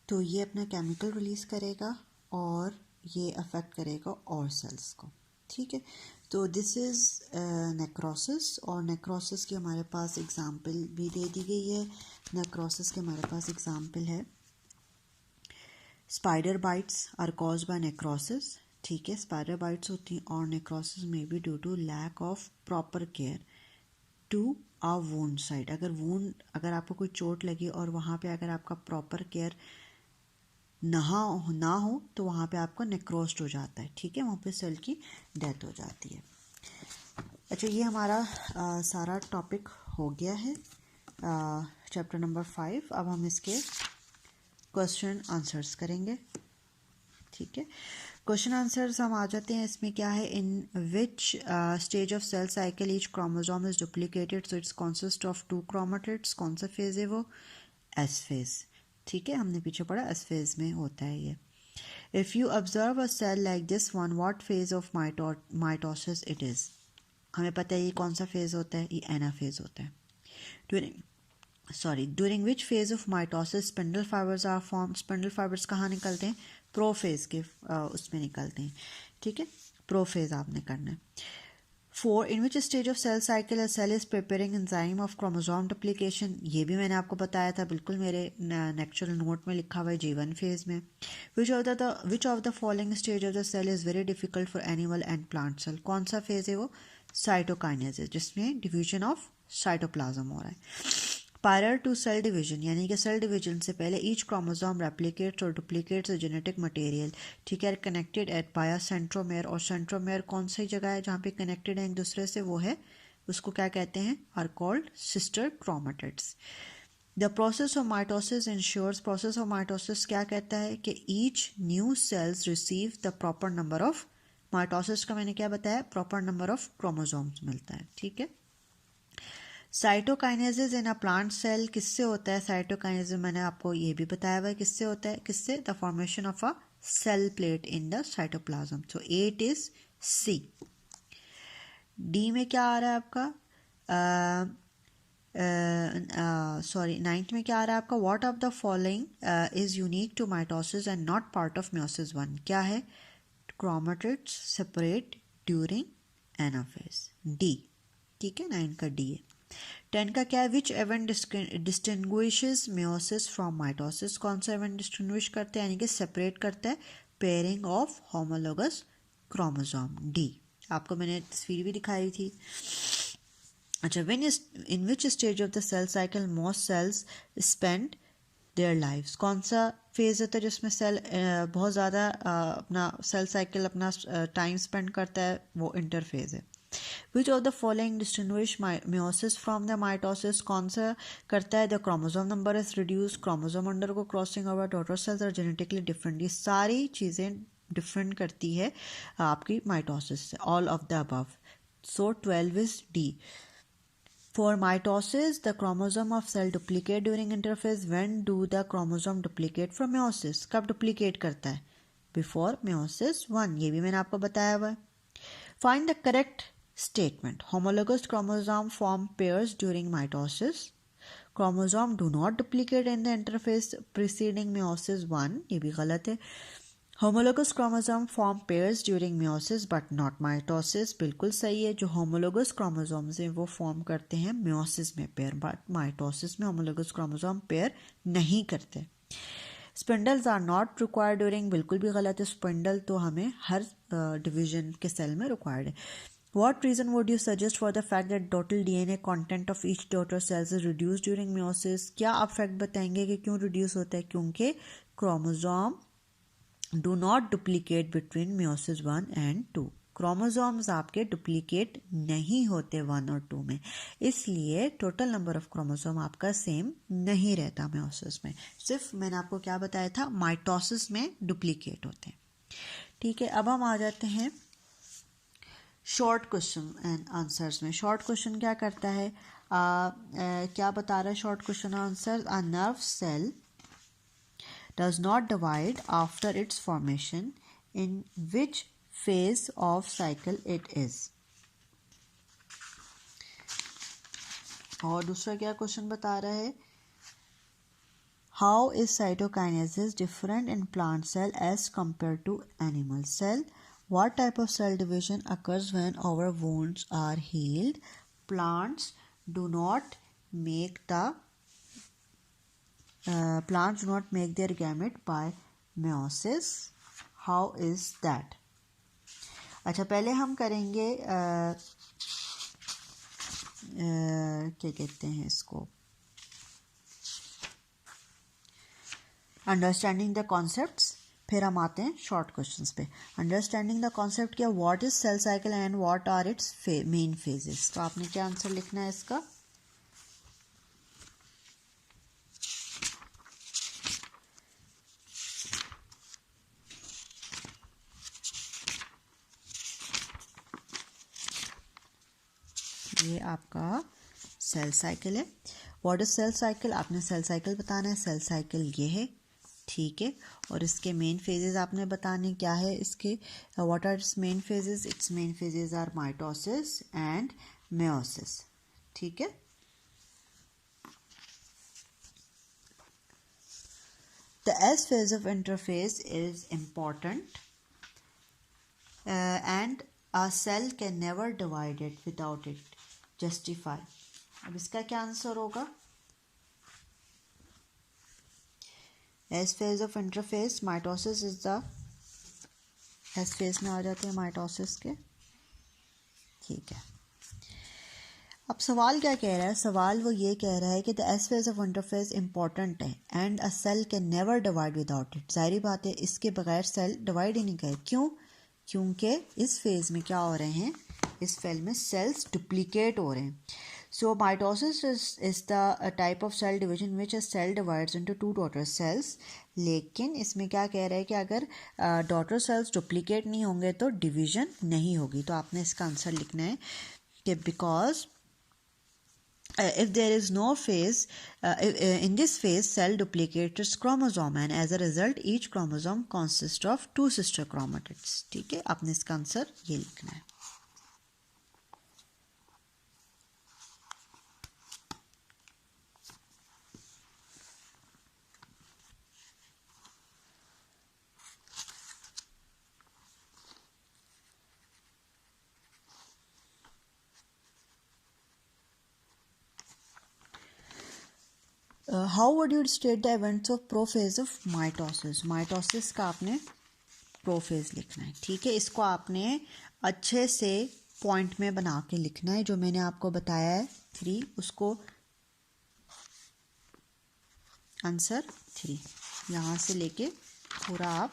तो ये अपना केमिकल रिलीज़ करेगा और ये अफेक्ट करेगा और सेल्स को, ठीक है। तो दिस इज़ नेक्रोसिस, और नेक्रोसिस की हमारे पास एग्जांपल भी दे दी गई है। नेक्रोसिस के हमारे पास एग्जांपल है spider bites are caused by necrosis, ठीक है। स्पाइडर बाइट्स होती हैं और नेक्रोसिस में भी due to lack of proper care to a wound side. अगर आपको कोई चोट लगी और वहाँ पे अगर आपका प्रॉपर केयर ना हो तो वहाँ पे आपका नेक्रोस्ट हो जाता है, ठीक है, वहाँ पे सेल की डेथ हो जाती है। अच्छा, ये हमारा सारा टॉपिक हो गया है चैप्टर नंबर 5। अब हम इसके क्वेश्चन आंसर्स करेंगे, ठीक है। क्वेश्चन आंसर्स हम आ जाते हैं। इसमें क्या है, in which stage of cell cycle each chromosome is duplicated, so it's consist of 2 chromatids. कौन सा फेज है वो? एस फेज, ठीक है, हमने पीछे पढ़ा एस फेज में होता है ये। If you observe a cell like this one, what phase of mitosis it is? हमें पता है ये कौन सा फेज होता है, ये एनाफेज होता है। During which phase of mitosis spindle fibres are form. Spindle fibres कहाँ निकलते हैं? प्रोफेज के उसमें निकलते हैं, ठीक है, प्रोफेज आपने करना है। 4. In which stage of cell cycle cell is preparing enzyme of chromosome duplication. ये भी मैंने आपको बताया था, बिल्कुल मेरे नेक्चुरल नोट में लिखा हुआ है G1 फेज में। Which of the following stage of the cell is very difficult for animal and plant cell. कौन सा फेज है वो? साइटोकाइनेसिस, जिसमें डिवीजन ऑफ साइटोप्लाज्म हो रहा है। Prior to cell division, यानी कि सेल डिवीजन से पहले each chromosome replicates और duplicates the genetic material, ठीक है, connected at by a centromere। और centromere कौन सी जगह है जहाँ पे connected है एक दूसरे से? वो है, उसको क्या कहते हैं? are called sister chromatids। The process of mitosis ensures, process of mitosis क्या कहता है कि each new cells receive the proper number of, mitosis का मैंने क्या बताया? proper number of chromosomes मिलता है, ठीक है। Cytokinesis in a plant cell किससे होता है? साइटोकाइनेसिस मैंने आपको ये भी बताया हुआ है किससे होता है, किससे? The formation of a cell plate in the cytoplasm. So 8 is C. D में क्या आ रहा है आपका? सॉरी, 9th में क्या आ रहा है आपका? What of the following is unique to mitosis and not part of meiosis 1? क्या है? Chromatids separate during anaphase. D, ठीक है, 9 का डी है। 10 का क्या है? Which event distinguishes meiosis from mitosis? कौन सा इवेंट डिस्टिंग्विश करता है यानी कि सेपरेट करता है? Pairing of homologous chromosome. D, आपको मैंने तस्वीर भी दिखाई थी। अच्छा, when in which stage of the cell cycle most cells spend their lives? कौन सा फेज होता है जिसमें सेल बहुत ज़्यादा अपना सेल साइकिल अपना टाइम स्पेंड करता है? वो इंटरफेज है। Which of the following distinguish meiosis from the mitosis? कौन सा करता है? The chromosome number is reduced, chromosome undergo crossing over, daughter cells are genetically different। ये सारी चीज़ें डिफरेंट करती है आपकी माइटोसिस से। All of the above. So 12 is D. For mitosis, the chromosome of cell duplicate during interphase. When do the chromosome duplicate from meiosis? कब duplicate करता है? Before meiosis 1, ये भी मैंने आपको बताया हुआ है। Find the correct statement. Homologous chromosome form pairs during mitosis. Chromosome do not duplicate in the interphase preceding meiosis 1. ये भी गलत है। Homologous chromosome form pairs during meiosis but not mitosis. बिल्कुल सही है। जो homologous chromosomes हैं वो फॉर्म करते हैं meiosis में पेयर, बट माइटोसिस में homologous chromosome पेयर नहीं करते। Spindles are not required during, बिल्कुल भी गलत है। स्पिंडल तो हमें हर डिवीजन के सेल में रिक्वायर्ड है। What reason would you suggest for the fact that total DNA content of each daughter cells is reduced during meiosis? क्या आप फैक्ट बताएंगे कि क्यों रिड्यूस होता है? क्योंकि chromosome do not duplicate between meiosis 1 and 2। Chromosomes आपके डुप्लीकेट नहीं होते 1 और 2 में, इसलिए टोटल नंबर ऑफ क्रोमोसोम आपका सेम नहीं रहता meiosis में। सिर्फ मैंने आपको क्या बताया था? माइटोसिस में डुप्लीकेट होते हैं, ठीक है। अब हम आ जाते हैं शॉर्ट क्वेश्चन एंड आंसर्स में। शॉर्ट क्वेश्चन क्या करता है? क्या बता रहा है short question answer? A nerve cell does not divide after its formation. In which phase of cycle it is? और दूसरा क्या क्वेश्चन बता रहा है? How is cytokinesis different in plant cell as compare to animal cell? What type of cell division occurs when our wounds are healed? Plants do not make their gamete by meiosis. How is that? अच्छा, पहले हम करेंगे क्या कहते हैं इसको, understanding the concepts, फिर हम आते हैं शॉर्ट क्वेश्चंस पे। अंडरस्टैंडिंग द कॉन्सेप्ट क्या, what is cell cycle and what are its main phases. तो आपने क्या आंसर लिखना है इसका? ये आपका सेल साइकिल है। व्हाट इज सेल साइकिल, आपने सेल साइकिल बताना है। सेल साइकिल ये है, ठीक है। और इसके मेन फेजेस आपने बताने क्या है इसके, what are its main phases? Its main phases are mitosis and meiosis, ठीक है। The S phase of interphase is important and a cell can never divide it without it. Justify. अब इसका क्या आंसर होगा? S phase of interphase, mitosis is the S phase में आ जाते हैं mitosis के, ठीक है। अब सवाल क्या कह रहा है? सवाल वो ये कह रहा है कि the S phase of interphase important है and a cell can never divide without it. जाहिर बात है इसके बगैर सेल डिवाइड ही नहीं करे। क्यों? क्योंकि इस फेज में क्या हो रहे हैं, इस फेज में सेल्स डुप्लीकेट हो रहे हैं। So mitosis is the type of cell division which a cell divides into two daughter cells. लेकिन इसमें क्या कह रहा है कि अगर डॉटर सेल्स डुप्लीकेट नहीं होंगे तो डिवीजन नहीं होगी। तो आपने इसका आंसर लिखना है कि because if there is no phase, in this phase cell duplicates its chromosome and as a result each chromosome consists of two sister chromatids, ठीक है। आपने इसका आंसर ये लिखना है। How would you state the events of prophase of mitosis? Mitosis का आपने prophase लिखना है, ठीक है। इसको आपने अच्छे से पॉइंट में बना के लिखना है, जो मैंने आपको बताया है 3, उसको आंसर 3 यहाँ से लेके पूरा आप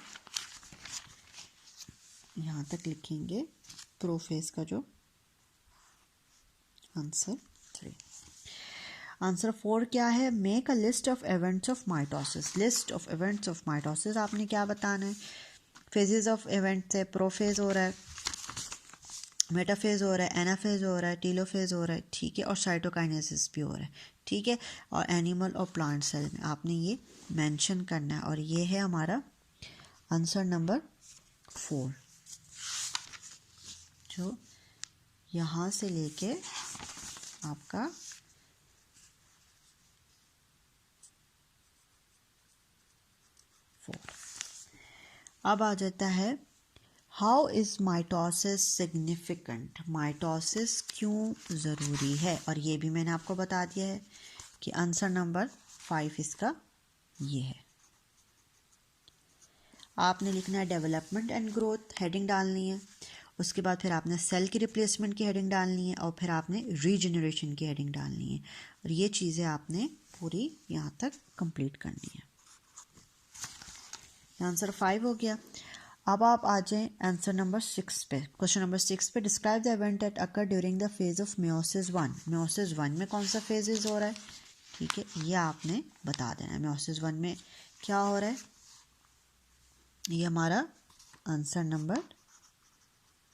यहाँ तक लिखेंगे प्रोफेज का जो आंसर 3। आंसर 4 क्या है? Make a list of events of mitosis. List of events of mitosis आपने क्या बताना है? फेजेस ऑफ इवेंट से प्रोफेज हो रहा है, मेटाफेज हो रहा है, एनाफेज हो रहा है, टीलोफेज हो रहा है, ठीक है। और साइटोकाइनेसिस भी हो रहा है, ठीक है। और एनिमल और प्लांट सेल में आपने ये मेंशन करना है। और ये है हमारा आंसर नंबर 4, जो यहाँ से लेके आपका अब आ जाता है how is mitosis significant. Mitosis क्यों ज़रूरी है? और ये भी मैंने आपको बता दिया है कि आंसर नंबर 5 इसका ये है। आपने लिखना है डेवलपमेंट एंड ग्रोथ, हेडिंग डालनी है। उसके बाद फिर आपने सेल की रिप्लेसमेंट की हेडिंग डालनी है और फिर आपने रीजनरेशन की हेडिंग डालनी है। और ये चीज़ें आपने पूरी यहाँ तक कंप्लीट करनी है। आंसर 5 हो गया। अब आप आ जाएं आंसर नंबर 6 पे। क्वेश्चन नंबर 6 पे, describe the event that occur during the phase of meiosis 1। Meiosis 1 में कौन सा फेजेस हो रहा है, ठीक है, ये आपने बता देना है। मेयोसिस 1 में क्या हो रहा है, ये हमारा आंसर नंबर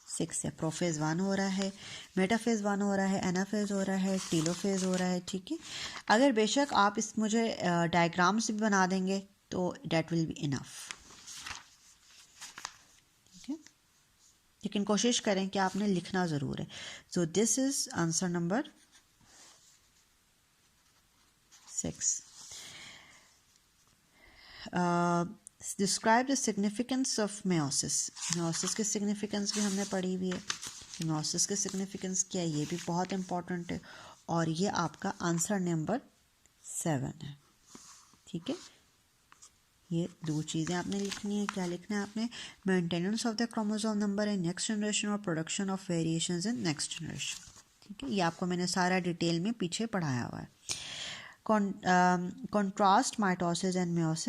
6 है। प्रोफेज 1 हो रहा है, मेटाफेज 1 हो रहा है, एनाफेज हो रहा है, टीलोफेज हो रहा है, ठीक है। अगर बेशक आप इस मुझे डायग्राम से भी बना देंगे तो डैट विल बी इनफ, ठीक है। लेकिन कोशिश करें कि आपने लिखना ज़रूर है। So this is answer number 6। Describe the significance of meiosis. Meiosis की सिग्निफिकेंस भी हमने पढ़ी हुई है। मेयोसिस की सिग्निफिकेंस क्या है, ये भी बहुत इंपॉर्टेंट है, और ये आपका आंसर नंबर 7 है। ठीक है, ये 2 चीज़ें आपने लिखनी है। क्या लिखना है आपने? Maintenance of the chromosome number in next generation और production of variations in next generation. ठीक है, ये आपको मैंने सारा डिटेल में पीछे पढ़ाया हुआ है। Contrast mitosis and meiosis